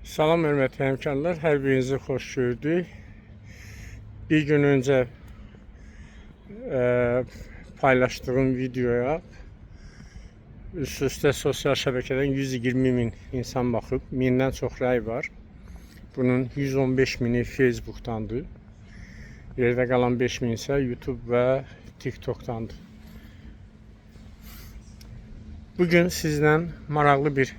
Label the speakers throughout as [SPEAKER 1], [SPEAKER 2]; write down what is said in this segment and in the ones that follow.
[SPEAKER 1] Salam hörmətli həmkarlar, hər birinizi xoş gördük. Bir gün öncə paylaşdığım videoya üst-üstə sosial şəbəkədən 120 min insan baxıb, 1000-dən çox rəy var. Bunun 115 mini Facebook'tandır. Yerdə qalan 5 min isə YouTube və TikTok'tandır. Bugün sizlə maraqlı bir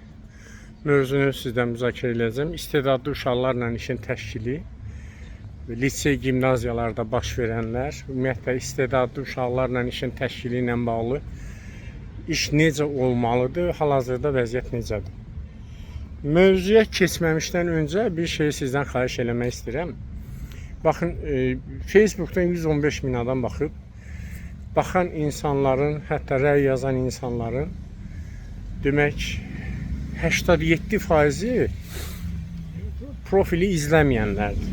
[SPEAKER 1] mövzunu sizdən müzakirə edəcəm. İstedadlı uşaqlarla işin təşkili, lisey, gimnaziyalarda baş verənlər, ümumiyyətlə istedadlı uşaqlarla işin təşkili ilə bağlı iş necə olmalıdır, hal-hazırda vəziyyət necədir? Mövzuya keçməmişdən öncə bir şeyi sizdən xahiş eləmək istəyirəm. Baxın, Facebook'dan 115 min adam baxıb, baxan insanların, hətta rəy yazan insanların demək 87% profili izləməyənlərdir.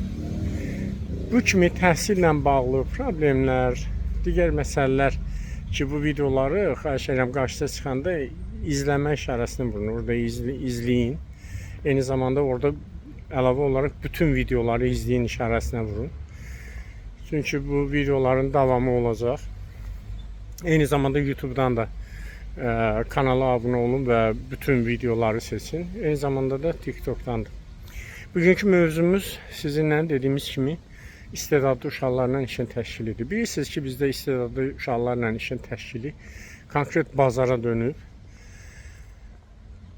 [SPEAKER 1] Bu kimi təhsillə bağlı problemlər, digər məsələlər ki, bu videoları xahiş edirəm qarşıda çıxanda izləmə işarəsini vurun, orada izləyin. Eyni zamanda orada əlavə olaraq bütün videoları izləyin işarəsinə vurun. Çünki bu videoların davamı olacaq. Eyni zamanda YouTube'dan da kanala abunə olun və bütün videoları seçin. Eyni zamanda da TikTok'dandır. Bugünkü mövzumuz sizinlə dediyimiz kimi istedadlı uşaqlarla işin təşkilidir. Bilirsiniz ki, bizdə istedadlı uşaqlarla işin təşkili konkret bazara dönüb.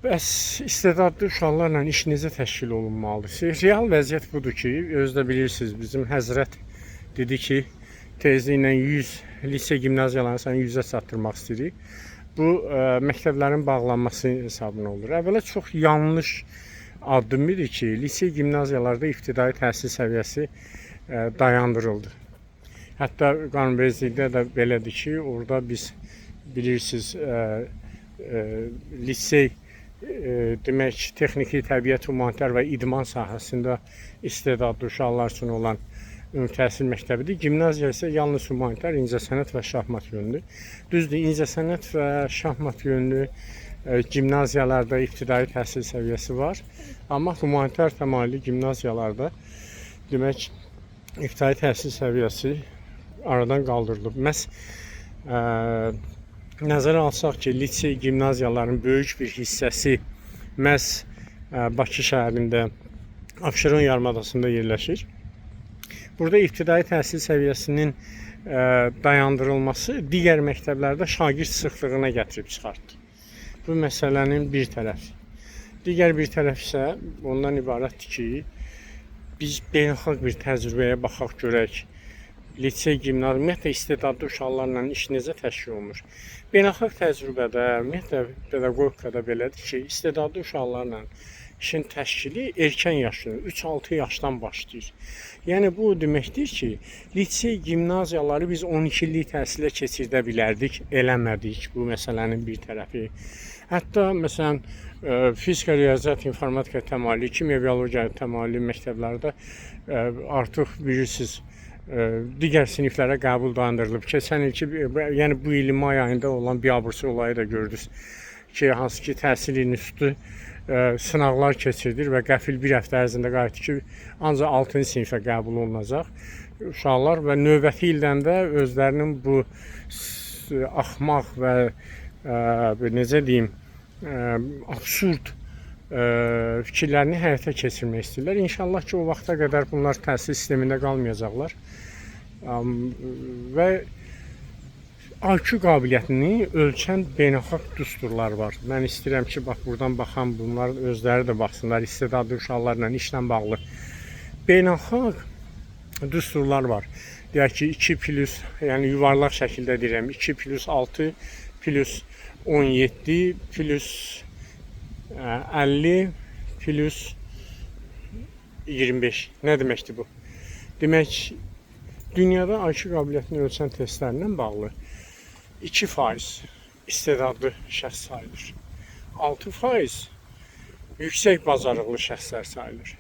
[SPEAKER 1] Bəs istedadlı uşaqlarla iş necə təşkil olunmalıdır? Real vəziyyət budur ki, özdə bilirsiniz, bizim Həzrət dedi ki, tezliklə 100 lisey gimnaziyalarını sən 100-ə çatdırmaq istəyirik. Bu məktəblərin bağlanması hesabına olur. Əvvəla çox yanlış addım idi ki, lisey gimnaziyalarda ibtidai təhsil səviyyəsi dayandırıldı. Hətta qanunvericilikdə də belədir ki, orada biz bilirsiniz lisey demək texniki, təbiət, humanitar və idman sahəsində istedadlı uşaqlar üçün olan ümumi təhsil məktəbidir. Gimnaziya isə yalnız humanitar, incəsənət və şahmat yönlü. Düzdür, incəsənət və şahmat yönlü gimnaziyalarda ibtidai təhsil səviyyəsi var. Amma humanitar təmayüllü gimnaziyalarda demək ibtidai təhsil səviyyəsi aradan qaldırılıb. Məhz nəzərə alsaq ki, lisey gimnaziyaların böyük bir hissəsi məhz Bakı şəhərində Abşeron yarımadasında yerləşir. Burada ibtidai təhsil səviyyəsinin dayandırılması digər məktəblərdə şagird sıxlığına gətirib çıxartdı. Bu məsələnin bir tərəfi. Digər bir tərəf isə ondan ibarətdir ki, biz beynəlxalq bir təcrübəyə baxaq görək. Lisey, gimnaziya, ümumiyyətlə istedadlı uşaqlarla iş necə təşkil olunur? Beynəlxalq təcrübədə, ümumiyyətlə pedaqogikada belədir ki, istedadlı uşaqlarla işin təşkili erkən yaşlı, 3-6 yaşdan başlayır. Yəni bu deməkdir ki, lisey, gimnaziyaları biz 12 illik təhsilə keçirdə bilərdik, eləmədik, bu məsələnin bir tərəfi. Hətta məsələn, fizika, riyaziyyat, informatika təmayüllü, kimya, biologiya təmayüllü məktəblərdə artıq bilirsiniz, digər siniflərə qəbul dayandırılıb. Keçən il ki, yəni bu ilin may ayında olan biabırçı olayı da gördünüz ki, hansı ki təhsil institutu sınaqlar keçirdir və qəfil bir həftə ərzində qayıtdı ki, ancaq 6-cı sinifə qəbul olunacaq uşaqlar və növbəti ildən də özlərinin bu axmaq və necə deyim, absurd fikirlərini həyata keçirmək istəyirlər. İnşallah ki, o vaxta qədər bunlar təhsil sistemində qalmayacaqlar və IQ qabiliyyətini ölçən beynəlxalq düsturlar var. Mən istəyirəm ki, bax buradan baxan bunlar özləri də baxsınlar, istedadlı uşaqlarla işlə bağlı. Beynəlxalq düsturlar var. Deyək ki, 2+, yəni yuvarlaq şəkildə deyirəm, 2+6, +17, +50, +25. Nə deməkdir bu? Demək, dünyada IQ qabiliyyətini ölçən testlərlə bağlı 2% istedadlı şəxs sayılır. 6% yüksək bacarıqlı şəxslər sayılır.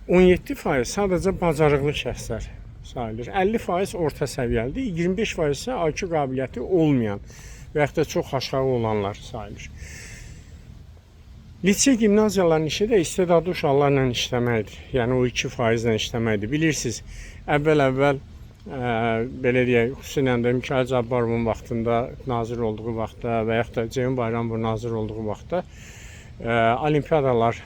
[SPEAKER 1] 17% sadəcə bacarıqlı şəxslər sayılır. 50% orta səviyyəlidir. 25% isə IQ qabiliyyəti olmayan və yaxud da çox aşağı olanlar sayılır. Litsey gimnaziyaların işi də istedadlı uşaqlarla işləməkdir. Yəni o 2% işləməkdir. Bilirsiniz, əvvəl belə deyək, xüsusən də Mikayıl Cabbarovun vaxtında nazir olduğu vaxtda və yaxud da Ceyhun Bayramovun nazir olduğu vaxtda olimpiadalar,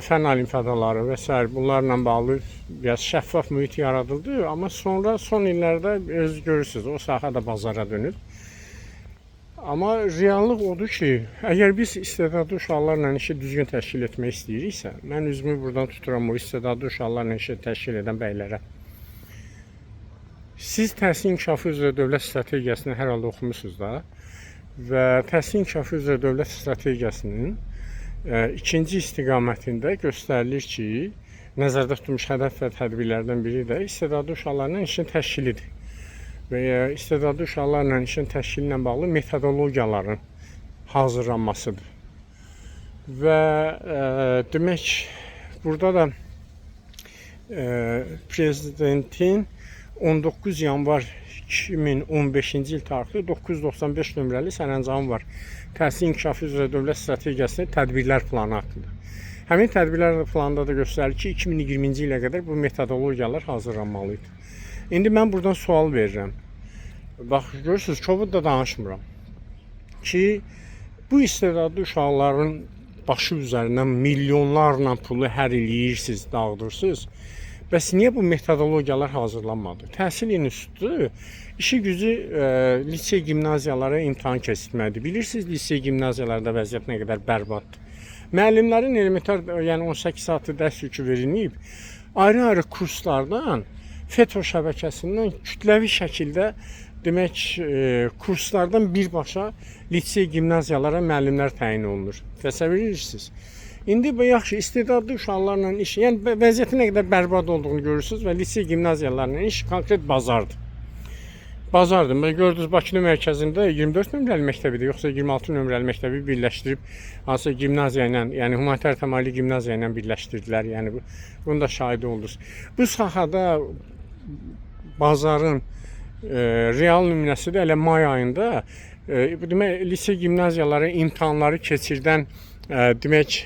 [SPEAKER 1] fən olimpiadaları və s. bunlarla bağlı biraz şəffaf mühit yaradıldı. Amma sonra son illərdə öz görürsünüz, o sahə də bazara dönür. Amma reallıq odur ki, əgər biz istedadlı uşaqlarla işi düzgün təşkil etmək istəyiriksə, mən üzümü buradan tuturam o istedadlı uşaqlarla işi təşkil edən bəylərə. Siz təhsil inkişafı üzrə dövlət strategiyasını hər halda oxumusunuz da və təhsil inkişafı üzrə dövlət strategiyasının ikinci istiqamətində göstərilir ki, nəzərdə tutulmuş hədəf və tədbirlərdən biri də istedadlı uşaqlarla işin təşkilidir. Və istedadlı uşaqlarla işin təşkili ilə bağlı metodologiyaların hazırlanmasıdır. Və demək, burada da prezidentin 19 yanvar 2015-ci il tarixli 995 nömrəli sərəncamı var. Təhsil inkişafı üzrə dövlət strategiyasının tədbirlər planı haqqında. Həmin tədbirlər planında da göstərir ki, 2020-ci ilə qədər bu metodologiyalar hazırlanmalıydı. İndi mən buradan sual verirəm. Bax, görürsünüz, çoxu da danışmıram ki, bu istedadlı uşaqların başı üzərindən milyonlarla pulu hər eləyirsiniz, dağıdırsınız. Bəs niyə bu metodologiyalar hazırlanmadı? Təhsil institutu işi gücü lisey gimnaziyalara imtahan keçirməlidir. Bilirsiniz, lisey gimnaziyalarda vəziyyət nə qədər bərbaddır. Müəllimlərin elementar, yəni 18 saatı dərs yükü verilməyib, ayrı-ayrı kurslardan, FETÖ şəbəkəsindən kütləvi şəkildə demək, kurslardan birbaşa lisey gimnaziyalara müəllimlər təyin olunur. Təsəvvür edirsiniz. İndi bu yaxşı istedadlı uşaqlarla iş, yəni vəziyyətin nə qədər bərbad olduğunu görürsünüz və lisey gimnaziyalarla iş konkret bazardır. Bazardır. Gördünüz, Bakı mərkəzində 24 nömrəli məktəbidir, yoxsa 26 nömrəli məktəbi birləşdirib hansısa gimnaziya ilə, yəni humanitar təmayüllü gimnaziya ilə birləşdirdilər. Yəni bunu da şahidi oldunuz. Bu sahədə bazarın real nümunəsi də elə may ayında demək, lisey gimnaziyaları imtahanları keçirdən demək,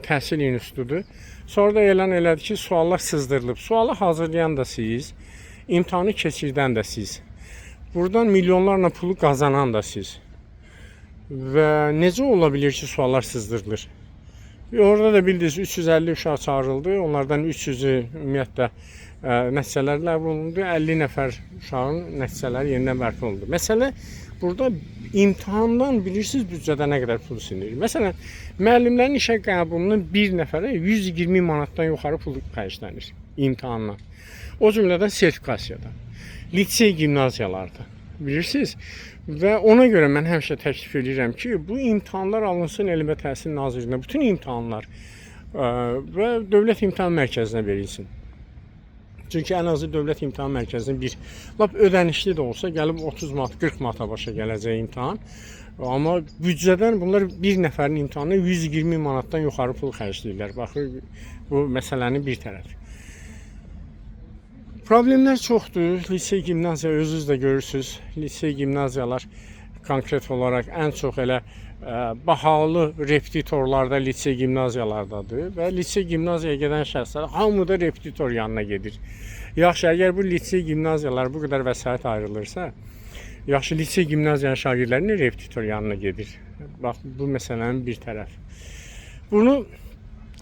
[SPEAKER 1] təhsil institutudur. Sonra da elan elədi ki, suallar sızdırılıb. Sualı hazırlayan da siz, imtahanı keçirdən də siz. Buradan milyonlarla pulu qazanan da siz. Və necə ola bilir ki, suallar sızdırılır? Orada da bildiniz, 350 uşaq çağırıldı. Onlardan 300-ü ümumiyyətlə nəticələr ləğv olundu. 50 nəfər uşağın nəticələri yenidən bərpa olundu. Məsələ burada imtahandan bilirsiniz büdcədə nə qədər pul silinir. Məsələn, müəllimlərin işə qəbulunun bir nəfərə 120 manatdan yuxarı pul xərclənir imtahandan. O cümlədən sertifikasiyadan. Lisey gimnaziyalarda. Bilirsiniz? Və ona görə mən həmişə təklif edirəm ki, bu imtahanlar alınsın Elm və Təhsil Nazirliyinə. Bütün imtahanlar və Dövlət İmtahan Mərkəzinə verilsin. Çünki ən azı Dövlət İmtahan Mərkəzinin bir lap ödənişli də olsa gəlib 30 manat, 40 manata başa gələcək imtahan. Amma büdcədən bunlar bir nəfərin imtahanına 120 manatdan yuxarı pul xərcləyirlər. Baxın, bu məsələnin bir tərəfi. Problemlər çoxdur. Lisey gimnaziya özünüz də görürsünüz. Lisey gimnaziyalar konkret olaraq ən çox elə bahalı repetitorlarda lisey gimnaziyalardadır və lisey gimnaziyaya gedən şəxslər hamı da repetitor yanına gedir. Yaxşı, əgər bu lisey gimnaziyalar bu qədər vəsait ayrılırsa, yaxşı lisey gimnaziyanın şagirdləri repetitor yanına gedir. Bax, bu məsələnin bir tərəfi. Bunu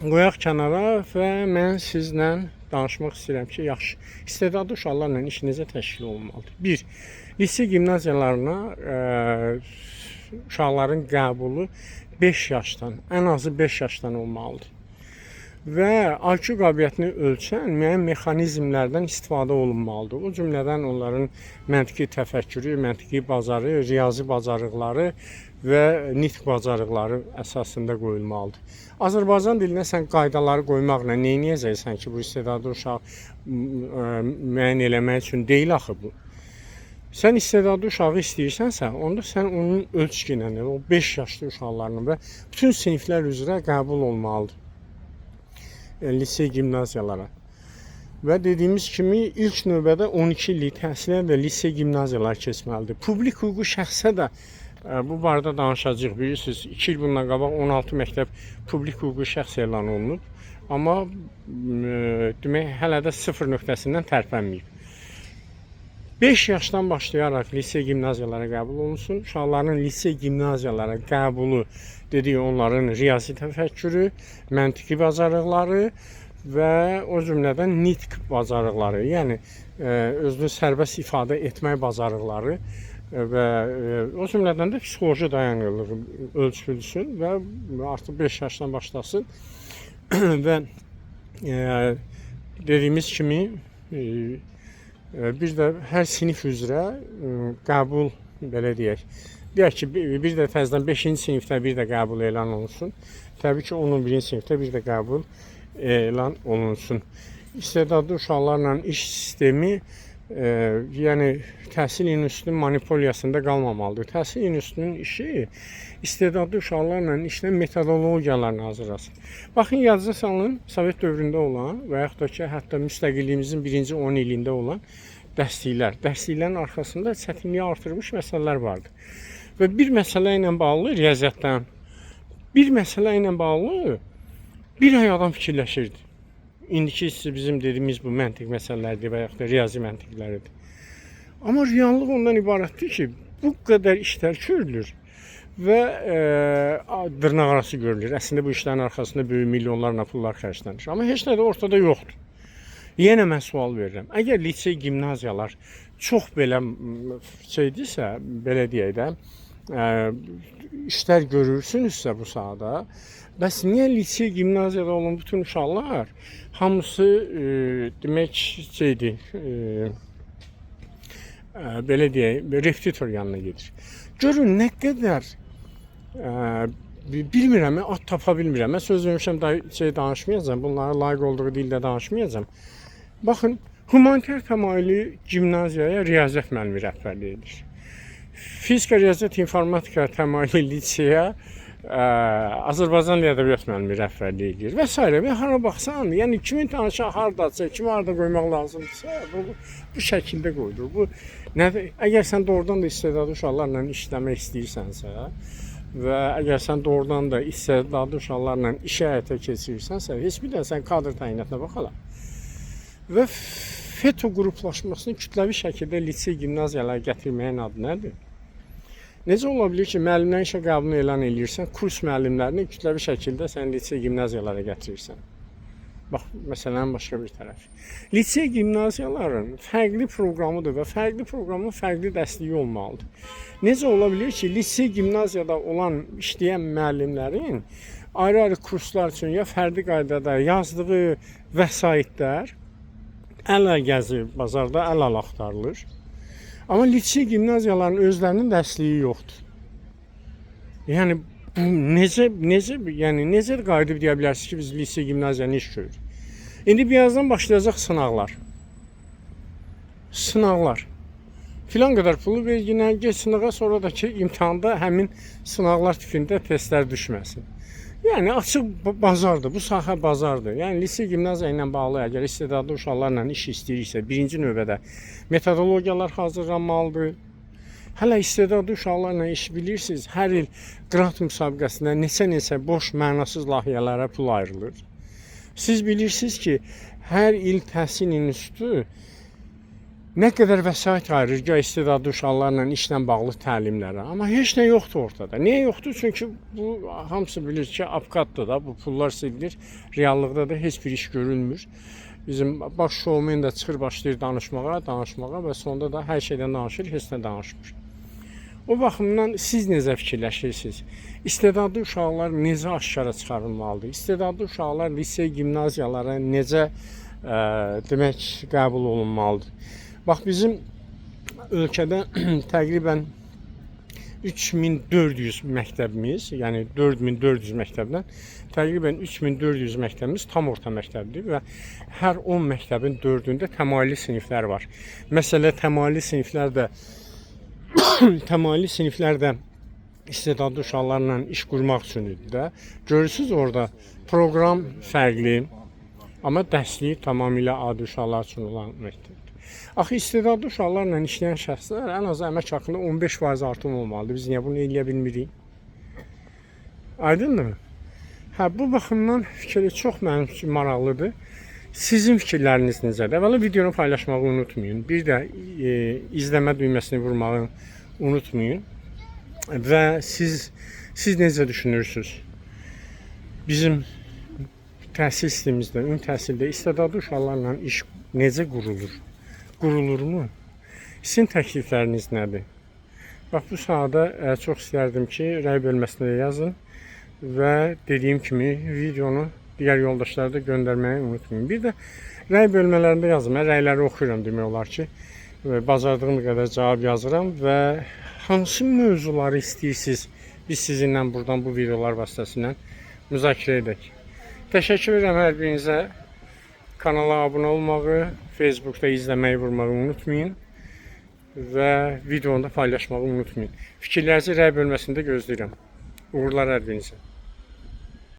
[SPEAKER 1] qoyaq kənara və mən sizlə danışmaq istəyirəm ki, yaxşı, istedadlı uşaqlarla iş necə təşkil olunmalıdır? 1. Lisey gimnaziyalarına uşaqların qəbulu 5 yaşdan, ən azı 5 yaşdan olmalıdır. Və IQ qabiliyyətini ölçən müəyyən mexanizmlərdən istifadə olunmalıdır. O cümlədən onların məntiqi təfəkkürü, məntiqi bacarığı, riyazi bacarıqları və nitq bacarıqları əsasında qoyulmalıdır. Azərbaycan dilinə sən qaydaları qoymaqla nə edəcəksən ki, bu istedadlı uşaq müəyyən eləmək üçün deyil axı bu. Sən istedadlı uşağı istəyirsənsə, onda sən onun ölçünə, o 5 yaşlı uşaqlarının və bütün siniflər üzrə qəbul olmalıdır. Lisey gimnaziyalara. Və dediyimiz kimi ilk növbədə 12 illik təhsilə və lisey gimnaziyalar keçməlidir. Publik hüquqi şəxsə də Bu barədə danışacağıq. Bilirsiniz, 2 il bundan qabaq 16 məktəb publik hüquqi şəxs elan olunub. Amma demək hələ də sıfır nöqtəsindən tərpənməyib. 5 yaşdan başlayaraq lise gimnaziyalara qəbul olunsun. Uşaqların lise gimnaziyalara qəbulu dediyi onların riyazi təfəkkürü, məntiqi bacarıqları və o cümlədən nitq bacarıqları, yəni özünü sərbəst ifadə etmək bacarıqları və o cümlədən də psixoloji dayanıqlığı ölçülsün və artıq 5 yaşdan başlasın və dediyimiz kimi bir də hər sinif üzrə qəbul, belə deyək ki, bir də təzədən 5-ci sinifdə bir də qəbul elan olunsun. Təbii ki, 11-ci sinifdə bir də qəbul elan olunsun. İstedadlı uşaqlarla iş sistemi yəni təhsil institutunun manipulyasında qalmamalıdır. Təhsil institutunun işi istedadlı uşaqlarla işlə metodologiyalarını hazırlasın. Baxın, yadınıza salın, Sovet dövründə olan və yaxud da ki, hətta müstəqilliyimizin 1-ci 10 ilində olan dərsliklərin arxasında çətinliyi artırmış məsələlər vardı. Və bir məsələ ilə bağlı riyaziyyatdan, bir məsələ ilə bağlı bir ay adam fikirləşirdi. İndiki bizim dediyimiz bu məntiq məsələlərdir və yaxud da riyazi məntiqləridir. Amma reallıq ondan ibarətdir ki, bu qədər işlər görülür və dırnaqarası görülür. Əslində bu işlərin arxasında böyük milyonlarla pullar xərclənir. Amma heç nə də ortada yoxdur. Yenə mən sual verirəm. Əgər lisey gimnaziyalar çox belə şeydirsə, belə deyək də, işlər görürsünüzsə bu sahada, bəs niyə lisey gimnaziyada olan bütün uşaqlar hamısı demək şeydir, belə deyək, repetitor yanına gedir. Görün nə qədər bilmirəm, ad tapa bilmirəm. Mən söz vermişəm, danışmayacağım, bunlara layiq olduğu dildə danışmayacağım. Baxın, humanitar təmayüllü gimnaziyaya riyaziyyat müəllimi rəhbərlik edir. Fizika, riyaziyyat, informatika təmayüllü liseyə Azərbaycan ədəbiyyat müəllimi rəhbərlik edir və s. Və hara baxsan, yəni kimin tanışa hardadsa, kimi harda qoymaq lazımdırsa, bu şəkildə qoydur. Bu nədir? Əgər sən doğrudan da istedadlı uşaqlarla işləmək istəyirsənsə və əgər sən doğrudan da istedadlı uşaqlarla işə həyata keçirirsənsə, heç bir də sən kadr təyinatına baxala. Və FETÖ qruplaşmasını kütləvi şəkildə lisey gimnaziyalara gətirməyin adı nədir? Necə ola bilir ki, müəllimlərin işə qəbulunu elan edirsən, kurs müəllimlərini kütləvi şəkildə sən lisey gimnaziyalara gətirirsən? Bax, məsələnin başqa bir tərəfi. Lisey gimnaziyaların fərqli proqramıdır və fərqli proqramın fərqli dəstəyi olmalıdır. Necə ola bilir ki, lisey gimnaziyada olan işləyən müəllimlərin ayrı-ayrı kurslar üçün ya fərdi qaydada yazdığı vəsaitlər əl gəzir bazarda, əl axtarılır. Amma lisey gimnaziyaların özlərinin dəstəyi yoxdur. Yəni bu necə qayıdıb deyə bilərsiniz ki, biz lisey gimnaziyanı iş görürük. İndi birazdan başlayacaq sınaqlar. Sınaqlar. Filan qədər pulu verginə, geç sınağa, sonra da ki, imtahanda həmin sınaqlar tipində testlər düşməsin. Yəni açıq bazardır, bu sahə bazardır. Yəni lisey gimnaziya ilə bağlı əgər istedadlı uşaqlarla iş istəyirsə, birinci növbədə metodologiyalar hazırlanmalıdır. Hələ istedadlı uşaqlarla iş bilirsiniz, hər il qrant müsabiqəsində neçə boş, mənasız layihələrə pul ayrılır. Siz bilirsiniz ki, hər il təhsil institutu nə qədər vəsait ayırır ki, istedadlı uşaqlarla işlə bağlı təlimlərə. Amma heç nə yoxdur ortada. Niyə yoxdur? Çünki bu hamısı bilir ki, apqatdır da, bu pullar sililir. Reallıqda da heç bir iş görülmür. Bizim baş şovmen də çıxır, başlayır danışmağa və sonunda da hər şeydən danışır, heç nə danışmır. O baxımdan siz necə fikirləşirsiniz? İstedadlı uşaqlar necə aşkara çıxarılmalıdır? İstedadlı uşaqlar lisey gimnaziyalara necə demək qəbul olunmalıdır? Bax, bizim ölkədə təqribən 3400 məktəbimiz, yəni 4400 məktəbdən təqribən 3400 məktəbimiz tam orta məktəbdir və hər 10 məktəbin 4-ündə təmayüllü siniflər var. Məsələ təmayüllü siniflərdə istedadlı uşaqlarla iş qurmaq üçün idi də. Görürsünüz orada proqram fərqli, amma dərsliyi tamamilə adi uşaqlar üçün olan məktəbdir. Axı istedadlı uşaqlarla işləyən şəxslər ən az əmək haqqında 15% artım olmalıdır. Biz niyə bunu eləyə bilmirik? Aydındır? Hə, bu baxımdan fikri çox mənim üçün maraqlıdır. Sizin fikirləriniz necədir? Əvvəla videonu paylaşmağı unutmayın. Bir də izləmə düyməsini vurmağı unutmayın. Və siz necə düşünürsünüz? Bizim təhsil sistemimizdə, ümumi təhsildə istedadlı uşaqlarla iş necə qurulur? Qurulurmu? Sizin təklifləriniz nədir? Bax, bu sahada çox istərdim ki, rəy bölməsində yazın və dediyim kimi videonu digər yoldaşlara da göndərməyi unutmayın. Bir də rəy bölmələrində yazın. Mən rəyləri oxuyuram demək olar ki, bacardığım qədər cavab yazıram və hansı mövzuları istəyirsiniz, biz sizinlə buradan bu videolar vasitəsilə müzakirə edək. Təşəkkür edirəm hər birinizə. Kanala abunə olmağı, Facebookda izləməyi, vurmağı unutmayın və videonu da paylaşmağı unutmayın. Fikirlərinizi rəy bölməsində gözləyirəm. Uğurlar hər birinizə.